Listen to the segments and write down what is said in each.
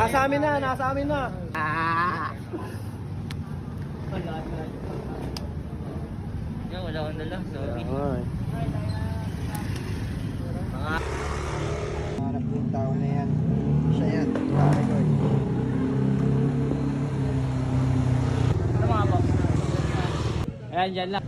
Nasa amin na, nasa amin na. Yan, wala akong dala. Sorry. Hanap mo yung tao na yan. Siya yan. Pare ko. Ano mga po? Ayan, dyan lang.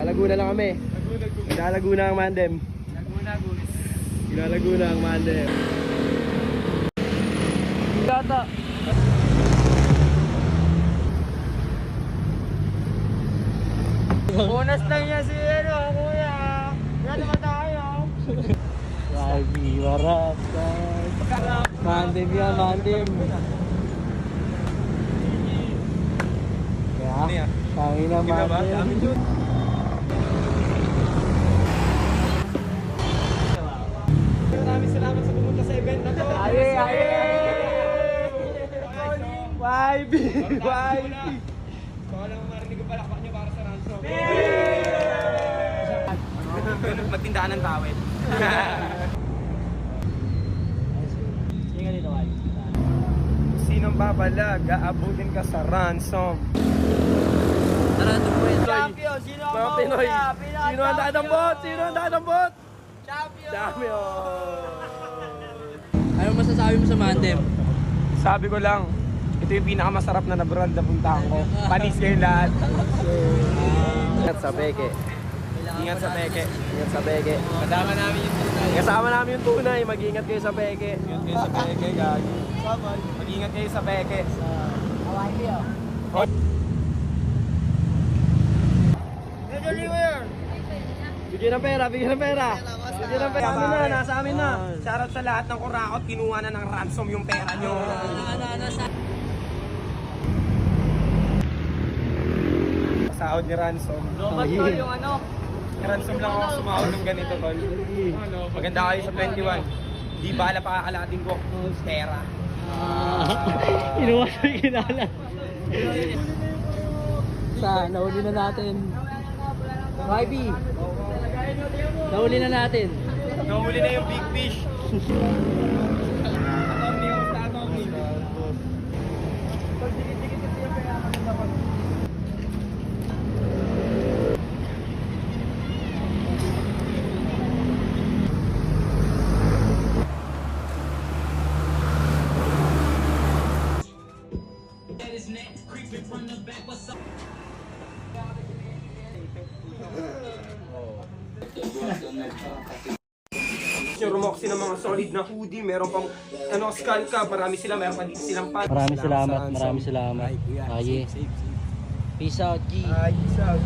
Laguna lang kami. Laguna ang Mandem. Laguna ang Mandem. Gata. Bonus lang niya si Ero, kuya. Yan naman tayo. Lagi, warap. Mandem yan, Mandem. Kaya, tangin na Mandem. Maraming salamat sa pumunta sa event na to. Aye, aye! YB! YB! Baka lang marinig ko palakpak niyo para sa ransom. Magtindahan ng tawid. Sige dito, Wal. Sinong babalag, aabutin ka sa ransom. Tara, tumuhin. Champion! Sino ang Mga Pinoy, sino ang dadambot? Sino ang dadambot? Champion! Champion! Ano masasabi mo sa Mandem? Sabi ko lang, ito yung pinakamasarap na brand na puntahan ko. Panis kayo lahat. Ingat sa peke. Ingat sa peke. Ingat sa peke. Kasama namin yung tunay. Kasama namin yung tunay. Mag-ingat kayo sa peke. Ingat kayo sa peke, gagi. Mag-ingat kayo sa peke. Hawaii niyo. Bigyan ng pera, bigyan ng pera. Bigyan ng pera. Nasa amin na, nasa amin na. Shoutout sa lahat ng kurakot, kinuha na ng ransom yung pera nyo. Sahod ni ransom. Lobat ko yung ano. Ransom lang ako sumahod ng ganito, tol. Maganda kayo sa 21. Di bala pakakalatin ko. Pera. Inuwas mo yung kinala. Nahuli na natin. YB. Nahuli na natin. Nahuli na yung big fish. Yung Rumoxy ng mga solid na hoodie, meron pang ano, skull cap, marami sila, meron pa dito silang pants. Maraming salamat. Maraming salamat. Aye. Peace out, G. Ay, peace out.